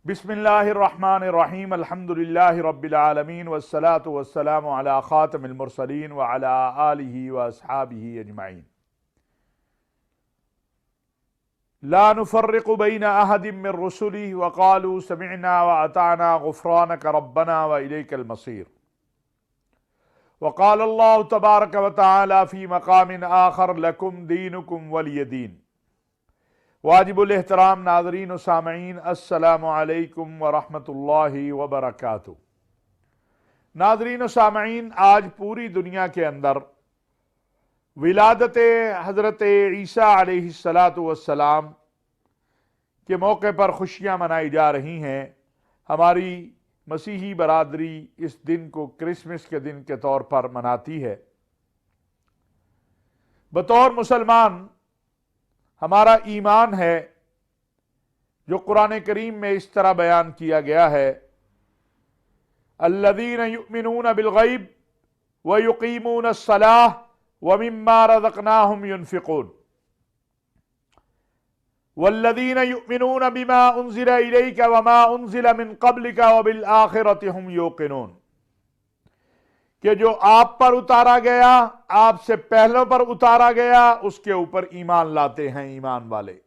بسم اللہ الرحمن الرحیم الحمدللہ رب العالمین والصلاة والسلام علی خاتم المرسلین وعلی آلہ واصحابہ اجمعین لا نفرق بین احد من رسلہ وقالوا سمعنا واطعنا غفرانک ربنا والیک المصیر وقال اللہ تبارک وتعالی فی مقام آخر لکم دینکم ولی دین۔ واجب الاحترام ناظرین و سامعین، السلام علیکم ورحمۃ اللہ وبرکاتہ۔ ناظرین و سامعین، آج پوری دنیا کے اندر ولادت حضرت عیسیٰ علیہ السلام کے موقع پر خوشیاں منائی جا رہی ہیں۔ ہماری مسیحی برادری اس دن کو کرسمس کے دن کے طور پر مناتی ہے۔ بطور مسلمان ہمارا ایمان ہے جو قرآن کریم میں اس طرح بیان کیا گیا ہے، الذین یؤمنون بالغیب ویقیمون الصلاۃ ومما رزقناہم ینفقون والذین یؤمنون بما انزل الیک وما انزل من قبلک وبالآخرۃ ہم یوقنون، کہ جو آپ پر اتارا گیا، آپ سے پہلوں پر اتارا گیا، اس کے اوپر ایمان لاتے ہیں ایمان والے۔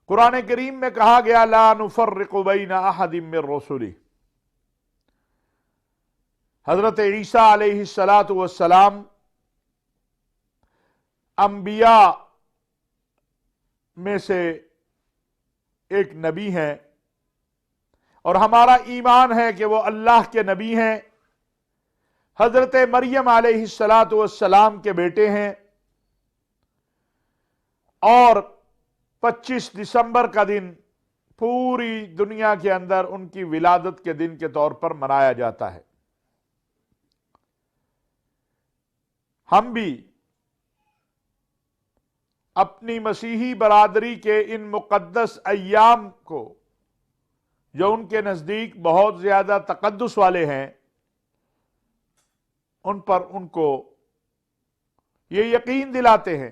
قرآن کریم میں کہا گیا لا نفرق بین احد من رسلہ۔ حضرت عیسیٰ علیہ السلام انبیاء میں سے ایک نبی ہیں، اور ہمارا ایمان ہے کہ وہ اللہ کے نبی ہیں، حضرت مریم علیہ السلام کے بیٹے ہیں، اور 25 دسمبر کا دن پوری دنیا کے اندر ان کی ولادت کے دن کے طور پر منایا جاتا ہے۔ ہم بھی اپنی مسیحی برادری کے ان مقدس ایام کو، جو ان کے نزدیک بہت زیادہ تقدس والے ہیں، ان پر ان کو یہ یقین دلاتے ہیں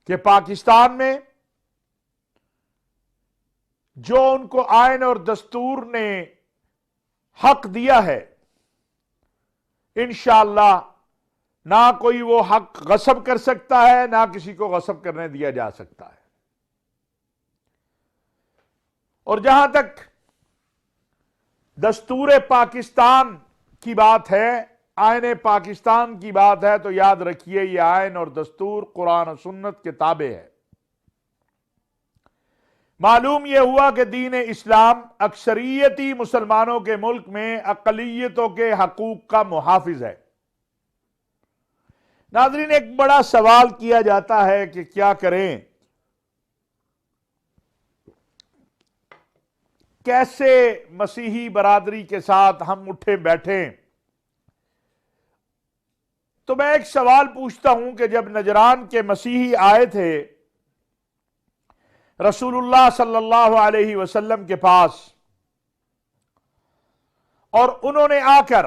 کہ پاکستان میں جو ان کو آئین اور دستور نے حق دیا ہے، انشاءاللہ نہ کوئی وہ حق غصب کر سکتا ہے، نہ کسی کو غصب کرنے دیا جا سکتا ہے۔ اور جہاں تک دستور پاکستان کی بات ہے، آئین پاکستان کی بات ہے، تو یاد رکھیے یہ آئین اور دستور قرآن و سنت کے تابع ہے۔ معلوم یہ ہوا کہ دین اسلام اکثریتی مسلمانوں کے ملک میں اقلیتوں کے حقوق کا محافظ ہے۔ ناظرین، ایک بڑا سوال کیا جاتا ہے کہ کیا کریں، کیسے مسیحی برادری کے ساتھ ہم اٹھے بیٹھیں؟ تو میں ایک سوال پوچھتا ہوں کہ جب نجران کے مسیحی آئے تھے رسول اللہ صلی اللہ علیہ وسلم کے پاس، اور انہوں نے آ کر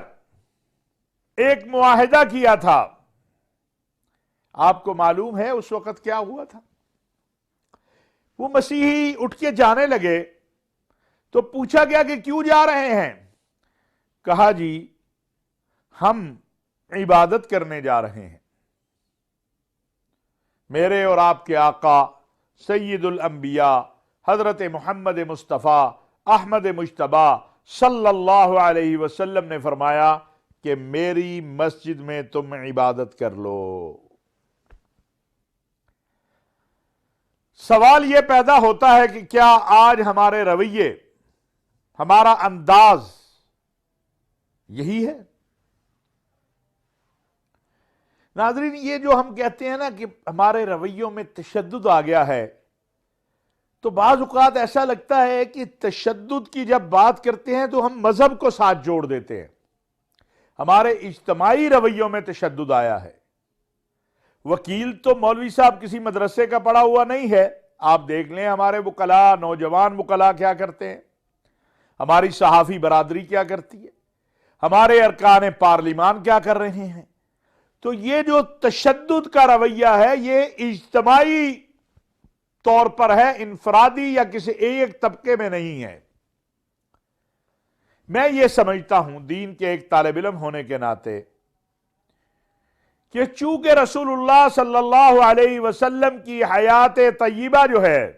ایک معاہدہ کیا تھا، آپ کو معلوم ہے اس وقت کیا ہوا تھا؟ وہ مسیحی اٹھ کے جانے لگے تو پوچھا گیا کہ کیوں جا رہے ہیں؟ کہا جی ہم عبادت کرنے جا رہے ہیں۔ میرے اور آپ کے آقا سید الانبیاء حضرت محمد مصطفیٰ احمد مجتبی صلی اللہ علیہ وسلم نے فرمایا کہ میری مسجد میں تم عبادت کر لو۔ سوال یہ پیدا ہوتا ہے کہ کیا آج ہمارے رویے، ہمارا انداز یہی ہے؟ ناظرین، یہ جو ہم کہتے ہیں نا کہ ہمارے رویوں میں تشدد آ گیا ہے، تو بعض اوقات ایسا لگتا ہے کہ تشدد کی جب بات کرتے ہیں تو ہم مذہب کو ساتھ جوڑ دیتے ہیں۔ ہمارے اجتماعی رویوں میں تشدد آیا ہے۔ وکیل تو مولوی صاحب کسی مدرسے کا پڑھا ہوا نہیں ہے، آپ دیکھ لیں ہمارے وکلاء، نوجوان وکلاء کیا کرتے ہیں، ہماری صحافی برادری کیا کرتی ہے، ہمارے ارکان پارلیمان کیا کر رہے ہیں۔ تو یہ جو تشدد کا رویہ ہے، یہ اجتماعی طور پر ہے، انفرادی یا کسی ایک طبقے میں نہیں ہے۔ میں یہ سمجھتا ہوں دین کے ایک طالب علم ہونے کے ناطے کہ چونکہ رسول اللہ صلی اللہ علیہ وسلم کی حیات طیبہ جو ہے،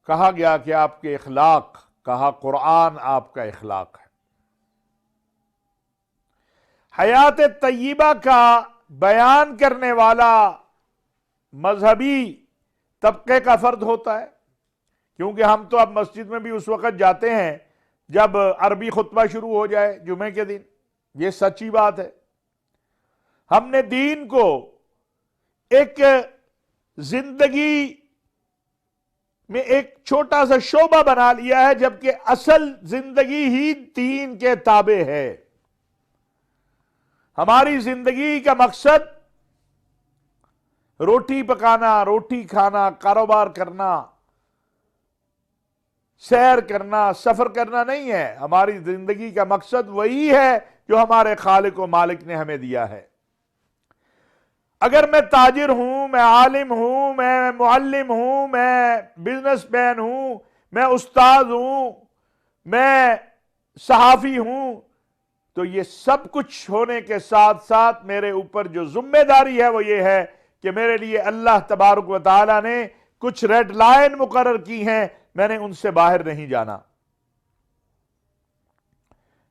کہا گیا کہ آپ کے اخلاق، کہا قرآن آپ کا اخلاق ہے، حیات طیبہ کا بیان کرنے والا مذہبی طبقے کا فرد ہوتا ہے، کیونکہ ہم تو اب مسجد میں بھی اس وقت جاتے ہیں جب عربی خطبہ شروع ہو جائے جمعے کے دن، یہ سچی بات ہے۔ ہم نے دین کو ایک زندگی میں ایک چھوٹا سا شعبہ بنا لیا ہے، جبکہ اصل زندگی ہی دین کے تابع ہے۔ ہماری زندگی کا مقصد روٹی پکانا، روٹی کھانا، کاروبار کرنا، سیر کرنا، سفر کرنا نہیں ہے۔ ہماری زندگی کا مقصد وہی ہے جو ہمارے خالق و مالک نے ہمیں دیا ہے۔ اگر میں تاجر ہوں، میں عالم ہوں، میں معلم ہوں، میں بزنس مین ہوں، میں استاد ہوں، میں صحافی ہوں، تو یہ سب کچھ ہونے کے ساتھ ساتھ میرے اوپر جو ذمہ داری ہے وہ یہ ہے کہ میرے لیے اللہ تبارک و تعالی نے کچھ ریڈ لائن مقرر کی ہیں، میں نے ان سے باہر نہیں جانا۔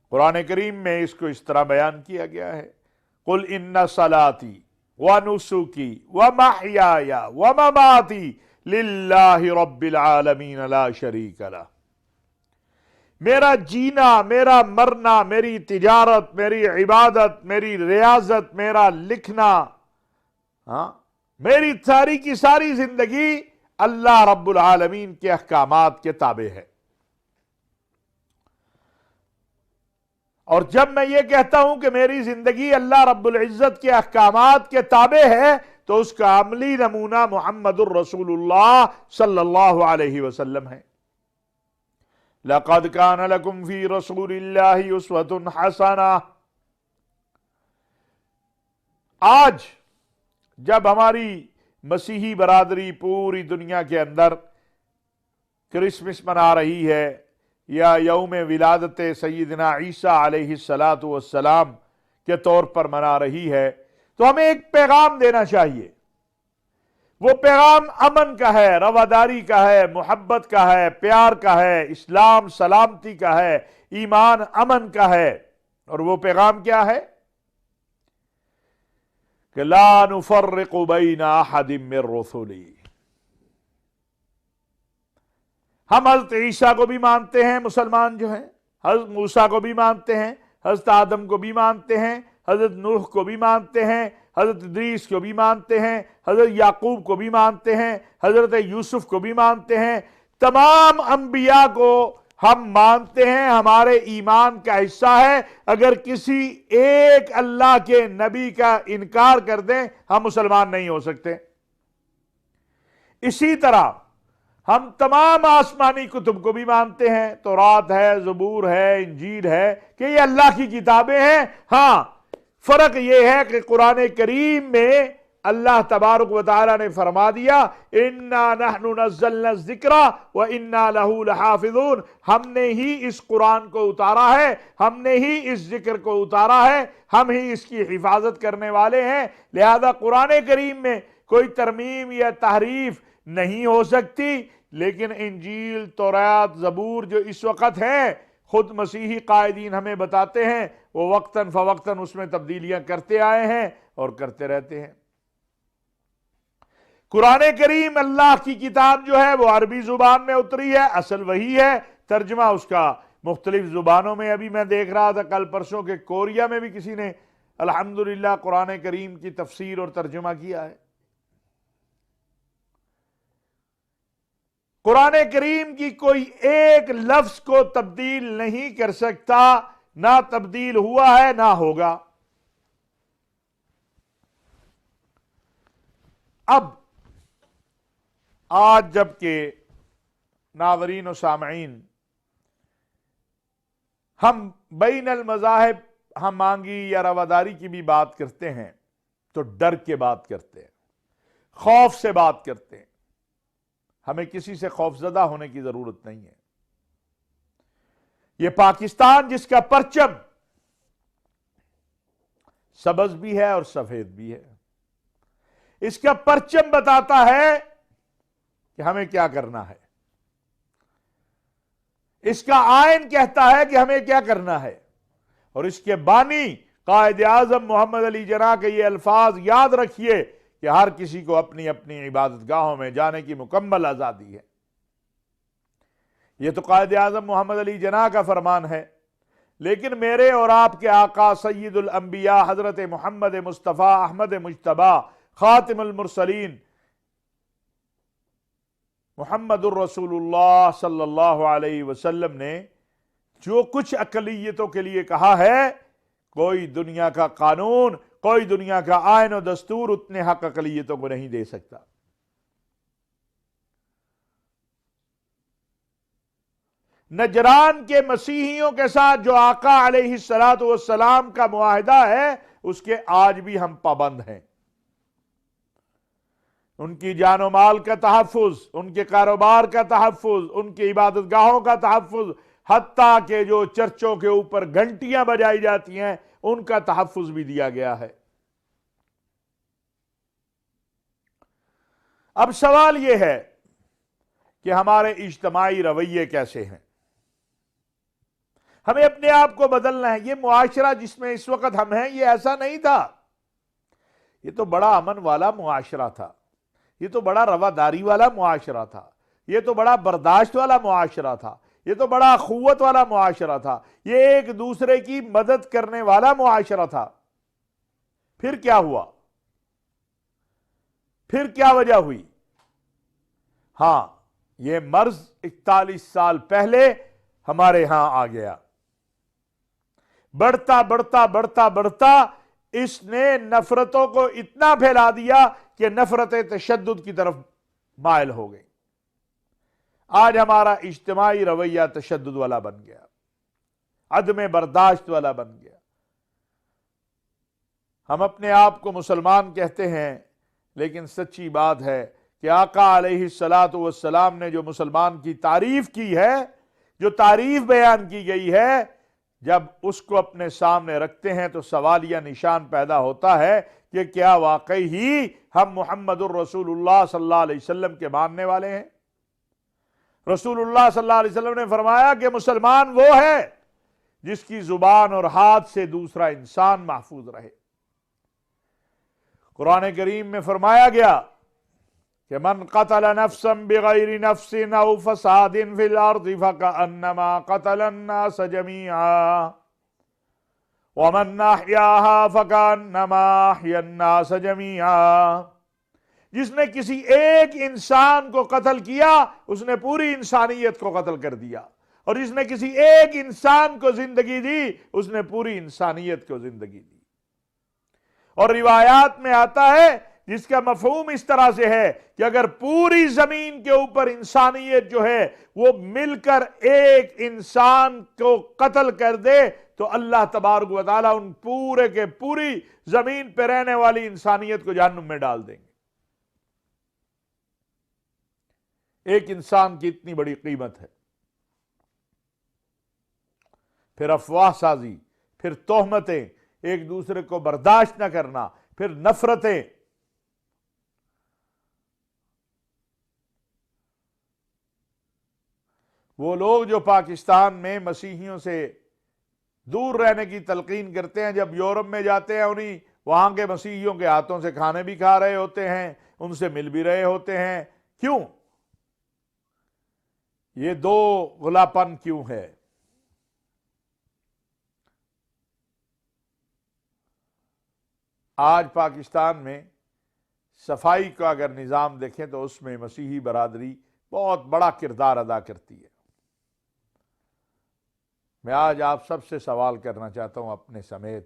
قرآن کریم میں اس کو اس طرح بیان کیا گیا ہے، قُلْ إِنَّ صَلَاتِي وَنُسُكِي وَمَحْيَايَ وَمَمَاتِي لِلَّهِ رَبِّ الْعَالَمِينَ لَا شَرِيكَ لَهُ۔ میرا جینا، میرا مرنا، میری تجارت، میری عبادت، میری ریاضت، میرا لکھنا، میری ساری کی ساری زندگی اللہ رب العالمین کے احکامات کے تابع ہے۔ اور جب میں یہ کہتا ہوں کہ میری زندگی اللہ رب العزت کے احکامات کے تابع ہے، تو اس کا عملی نمونہ محمد الرسول اللہ صلی اللہ علیہ وسلم ہے۔ لَقَدْ كَانَ لَكُمْ فِي رَسُولِ اللَّهِ أُسْوَةٌ حَسَنَةٌ۔ آج جب ہماری مسیحی برادری پوری دنیا کے اندر کرسمس منا رہی ہے یا یوم ولادت سیدنا عیسیٰ علیہ السلام کے طور پر منا رہی ہے، تو ہمیں ایک پیغام دینا چاہیے۔ وہ پیغام امن کا ہے، رواداری کا ہے، محبت کا ہے، پیار کا ہے، اسلام سلامتی کا ہے، ایمان امن کا ہے۔ اور وہ پیغام کیا ہے؟ کہ لا نفرق بین احد من رسلی۔ ہم حضرت عیسیٰ کو بھی مانتے ہیں، مسلمان جو ہیں، حضرت موسیٰ کو بھی مانتے ہیں، حضرت آدم کو بھی مانتے ہیں، حضرت نوح کو بھی مانتے ہیں، حضرت ادریس کو بھی مانتے ہیں، حضرت یعقوب کو بھی مانتے ہیں، حضرت یوسف کو بھی مانتے ہیں۔ تمام انبیاء کو ہم مانتے ہیں، ہمارے ایمان کا حصہ ہے۔ اگر کسی ایک اللہ کے نبی کا انکار کر دیں، ہم مسلمان نہیں ہو سکتے۔ اسی طرح ہم تمام آسمانی کتب کو بھی مانتے ہیں، تورات ہے، زبور ہے، انجیل ہے، کہ یہ اللہ کی کتابیں ہیں۔ ہاں، فرق یہ ہے کہ قرآن کریم میں اللہ تبارک و تعالی نے فرما دیا اِنَّا نَحْنُ نَزَّلْنَا الذِّكْرَ وَإِنَّا لَهُ لَحَافِظُونَ۔ ہم نے ہی اس قرآن کو اتارا ہے، ہم نے ہی اس ذکر کو اتارا ہے، ہم ہی اس کی حفاظت کرنے والے ہیں۔ لہذا قرآن کریم میں کوئی ترمیم یا تحریف نہیں ہو سکتی، لیکن انجیل، تورات، زبور جو اس وقت ہیں، خود مسیحی قائدین ہمیں بتاتے ہیں، وہ وقتاً فوقتاً اس میں تبدیلیاں کرتے آئے ہیں اور کرتے رہتے ہیں۔ قرآن کریم اللہ کی کتاب جو ہے وہ عربی زبان میں اتری ہے، اصل وہی ہے، ترجمہ اس کا مختلف زبانوں میں۔ ابھی میں دیکھ رہا تھا کل پرسوں کے کوریا میں بھی کسی نے الحمدللہ قرآن کریم کی تفسیر اور ترجمہ کیا ہے۔ قرآن کریم کی کوئی ایک لفظ کو تبدیل نہیں کر سکتا، نہ تبدیل ہوا ہے نہ ہوگا۔ اب آج جب کہ ناظرین و سامعین ہم بین المذاہب ہم مانگی یا رواداری کی بھی بات کرتے ہیں، تو ڈر کے بات کرتے ہیں، خوف سے بات کرتے ہیں۔ ہمیں کسی سے خوف زدہ ہونے کی ضرورت نہیں ہے۔ یہ پاکستان جس کا پرچم سبز بھی ہے اور سفید بھی ہے، اس کا پرچم بتاتا ہے کہ ہمیں کیا کرنا ہے، اس کا آئین کہتا ہے کہ ہمیں کیا کرنا ہے، اور اس کے بانی قائد اعظم محمد علی جناح کے یہ الفاظ یاد رکھیے کہ ہر کسی کو اپنی اپنی عبادت گاہوں میں جانے کی مکمل آزادی ہے۔ یہ تو قائد اعظم محمد علی جناح کا فرمان ہے، لیکن میرے اور آپ کے آقا سید الانبیاء حضرت محمد مصطفیٰ احمد مجتبی خاتم المرسلین محمد الرسول اللہ صلی اللہ علیہ وسلم نے جو کچھ اقلیتوں کے لیے کہا ہے، کوئی دنیا کا قانون، کوئی دنیا کا آئین و دستور اتنے حق اقلیتوں کو نہیں دے سکتا۔ نجران کے مسیحیوں کے ساتھ جو آقا علیہ السلام کا معاہدہ ہے، اس کے آج بھی ہم پابند ہیں۔ ان کی جان و مال کا تحفظ، ان کے کاروبار کا تحفظ، ان کی عبادت گاہوں کا تحفظ، حتیٰ کہ جو چرچوں کے اوپر گھنٹیاں بجائی جاتی ہیں ان کا تحفظ بھی دیا گیا ہے۔ اب سوال یہ ہے کہ ہمارے اجتماعی رویے کیسے ہیں؟ ہمیں اپنے آپ کو بدلنا ہے۔ یہ معاشرہ جس میں اس وقت ہم ہیں یہ ایسا نہیں تھا۔ یہ تو بڑا امن والا معاشرہ تھا، یہ تو بڑا رواداری والا معاشرہ تھا، یہ تو بڑا برداشت والا معاشرہ تھا، یہ تو بڑا اخوت والا معاشرہ تھا، یہ ایک دوسرے کی مدد کرنے والا معاشرہ تھا۔ پھر کیا ہوا؟ پھر کیا وجہ ہوئی؟ ہاں، یہ مرض 41 سال پہلے ہمارے ہاں آ گیا۔ بڑھتا بڑھتا بڑھتا بڑھتا اس نے نفرتوں کو اتنا پھیلا دیا کہ نفرت تشدد کی طرف مائل ہو گئی۔ آج ہمارا اجتماعی رویہ تشدد والا بن گیا، عدم برداشت والا بن گیا۔ ہم اپنے آپ کو مسلمان کہتے ہیں، لیکن سچی بات ہے کہ آقا علیہ السلام نے جو مسلمان کی تعریف کی ہے، جو تعریف بیان کی گئی ہے، جب اس کو اپنے سامنے رکھتے ہیں تو سوالیہ نشان پیدا ہوتا ہے کہ کیا واقعی ہی ہم محمد الرسول اللہ صلی اللہ علیہ وسلم کے ماننے والے ہیں؟ رسول اللہ صلی اللہ علیہ وسلم نے فرمایا کہ مسلمان وہ ہے جس کی زبان اور ہاتھ سے دوسرا انسان محفوظ رہے۔ قرآن کریم میں فرمایا گیا کہ من قتل نفسا بغیر نفس او فساد فی الارض فکأنما قتل الناس جميعا ومن احیاها فکأنما احیا الناس جميعا۔ جس نے کسی ایک انسان کو قتل کیا اس نے پوری انسانیت کو قتل کر دیا، اور جس نے کسی ایک انسان کو زندگی دی اس نے پوری انسانیت کو زندگی دی۔ اور روایات میں آتا ہے جس کا مفہوم اس طرح سے ہے کہ اگر پوری زمین کے اوپر انسانیت جو ہے وہ مل کر ایک انسان کو قتل کر دے تو اللہ تبارک و تعالیٰ ان پورے کے پوری زمین پہ رہنے والی انسانیت کو جہنم میں ڈال دیں گے۔ ایک انسان کی اتنی بڑی قیمت ہے۔ پھر افواہ سازی، پھر تہمتیں، ایک دوسرے کو برداشت نہ کرنا، پھر نفرتیں۔ وہ لوگ جو پاکستان میں مسیحیوں سے دور رہنے کی تلقین کرتے ہیں، جب یورپ میں جاتے ہیں انہیں وہاں کے مسیحیوں کے ہاتھوں سے کھانے بھی کھا رہے ہوتے ہیں، ان سے مل بھی رہے ہوتے ہیں۔ کیوں؟ یہ دو غلاپن کیوں ہے؟ آج پاکستان میں صفائی کا اگر نظام دیکھیں تو اس میں مسیحی برادری بہت بڑا کردار ادا کرتی ہے۔ میں آج آپ سب سے سوال کرنا چاہتا ہوں اپنے سمیت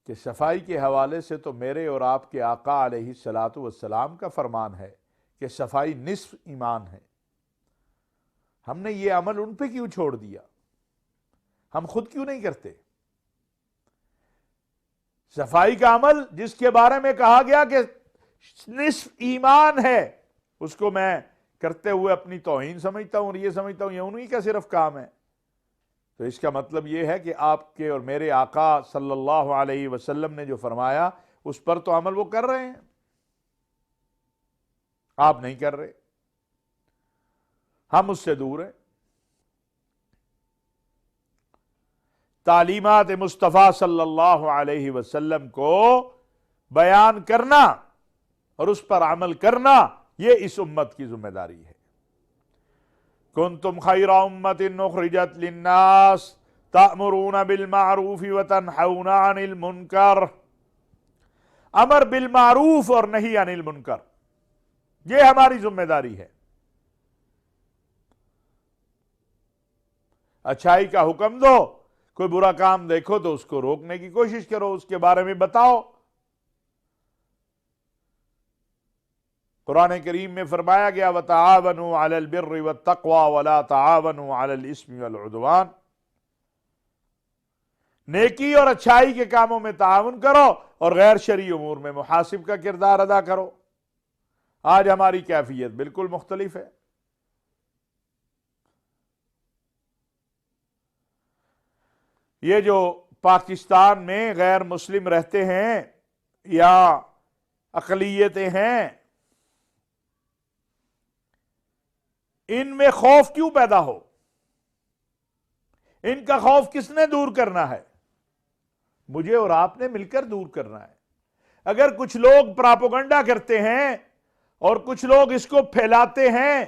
کہ صفائی کے حوالے سے تو میرے اور آپ کے آقا علیہ السلام کا فرمان ہے کہ صفائی نصف ایمان ہے۔ ہم نے یہ عمل ان پہ کیوں چھوڑ دیا؟ ہم خود کیوں نہیں کرتے؟ صفائی کا عمل جس کے بارے میں کہا گیا کہ نصف ایمان ہے، اس کو میں کرتے ہوئے اپنی توہین سمجھتا ہوں اور یہ سمجھتا ہوں یہ انہی کا صرف کام ہے، تو اس کا مطلب یہ ہے کہ آپ کے اور میرے آقا صلی اللہ علیہ وسلم نے جو فرمایا اس پر تو عمل وہ کر رہے ہیں، آپ نہیں کر رہے، ہم اس سے دور ہیں۔ تعلیمات مصطفیٰ صلی اللہ علیہ وسلم کو بیان کرنا اور اس پر عمل کرنا یہ اس امت کی ذمہ داری ہے۔ کنتم خیر امت اخرجت للناس تأمرون بالمعروف وتنہون عن المنکر، امر بالمعروف اور نہی عن المنکر، یہ ہماری ذمہ داری ہے۔ اچھائی کا حکم دو، کوئی برا کام دیکھو تو اس کو روکنے کی کوشش کرو، اس کے بارے میں بتاؤ۔ قرآن کریم میں فرمایا گیا وَتَعَاوَنُوا عَلَى الْبِرِّ وَالتَّقْوَى وَلَا تَعَاوَنُوا عَلَى الْإِثْمِ وَالْعُدْوَانِ، نیکی اور اچھائی کے کاموں میں تعاون کرو اور غیر شرعی امور میں محاسب کا کردار ادا کرو۔ آج ہماری کیفیت بالکل مختلف ہے۔ یہ جو پاکستان میں غیر مسلم رہتے ہیں یا اقلیتیں ہیں، ان میں خوف کیوں پیدا ہو؟ ان کا خوف کس نے دور کرنا ہے؟ مجھے اور آپ نے مل کر دور کرنا ہے۔ اگر کچھ لوگ پراپوگنڈا کرتے ہیں اور کچھ لوگ اس کو پھیلاتے ہیں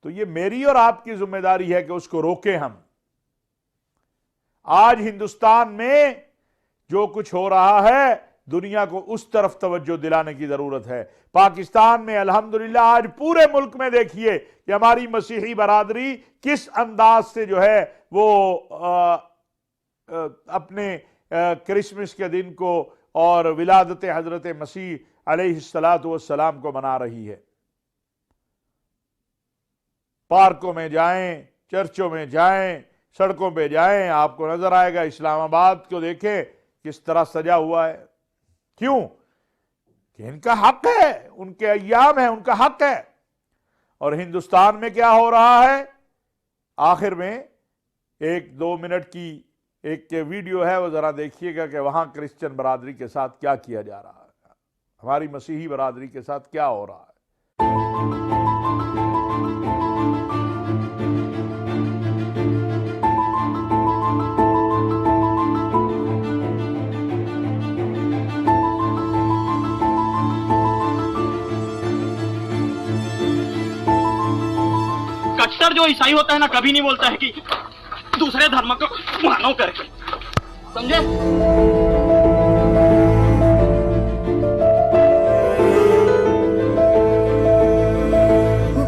تو یہ میری اور آپ کی ذمہ داری ہے کہ اس کو روکیں ہم۔ آج ہندوستان میں جو کچھ ہو رہا ہے دنیا کو اس طرف توجہ دلانے کی ضرورت ہے۔ پاکستان میں الحمدللہ آج پورے ملک میں دیکھیے کہ ہماری مسیحی برادری کس انداز سے جو ہے وہ اپنے کرسمس کے دن کو اور ولادت حضرت مسیح علیہ السلام کو منا رہی ہے۔ پارکوں میں جائیں، چرچوں میں جائیں، سڑکوں پہ جائیں، آپ کو نظر آئے گا اسلام آباد کو دیکھیں کس طرح سجا ہوا ہے۔ کیوں؟ کہ ان کا حق ہے، ان کے ایام ہیں، ان کا حق ہے۔ اور ہندوستان میں کیا ہو رہا ہے؟ آخر میں 1-2 منٹ کی ایک ویڈیو ہے، وہ ذرا دیکھیے گا کہ وہاں کرسچن برادری کے ساتھ کیا کیا جا رہا ہے، ہماری مسیحی برادری کے ساتھ کیا ہو رہا ہے۔ کٹر جو عیسائی ہوتا ہے نا کبھی نہیں بولتا ہے کہ دوسرے دھرم کو مانو کر کے، سمجھے؟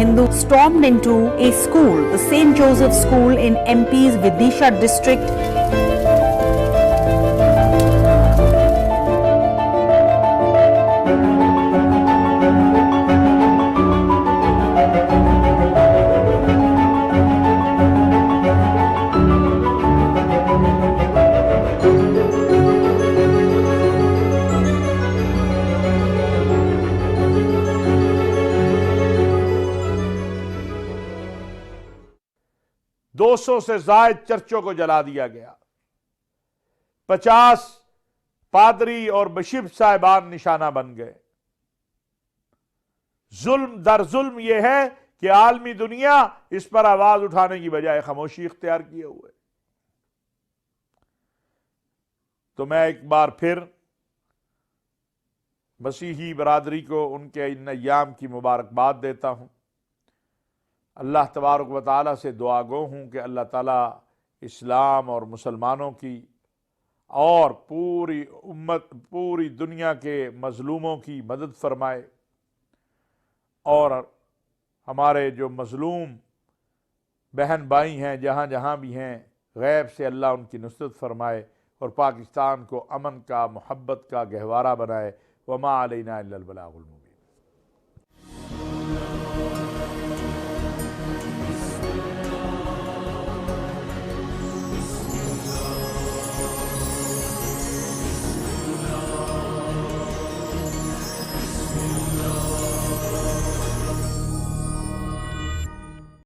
Hindu stormed into a school, the St. Joseph School in MP's Vidisha district. دو سو سے زائد چرچوں کو جلا دیا گیا، 50 پادری اور بشپ صاحبان نشانہ بن گئے۔ ظلم در ظلم یہ ہے کہ عالمی دنیا اس پر آواز اٹھانے کی بجائے خاموشی اختیار کیے ہوئے۔ تو میں ایک بار پھر مسیحی برادری کو ان کے ان ایام کی مبارکباد دیتا ہوں۔ اللہ تبارک و تعالیٰ سے دعا گو ہوں کہ اللہ تعالیٰ اسلام اور مسلمانوں کی اور پوری امت، پوری دنیا کے مظلوموں کی مدد فرمائے، اور ہمارے جو مظلوم بہن بھائی ہیں جہاں جہاں بھی ہیں، غیب سے اللہ ان کی نصرت فرمائے اور پاکستان کو امن کا، محبت کا گہوارہ بنائے۔ وما علینا الا البلاغ المبین۔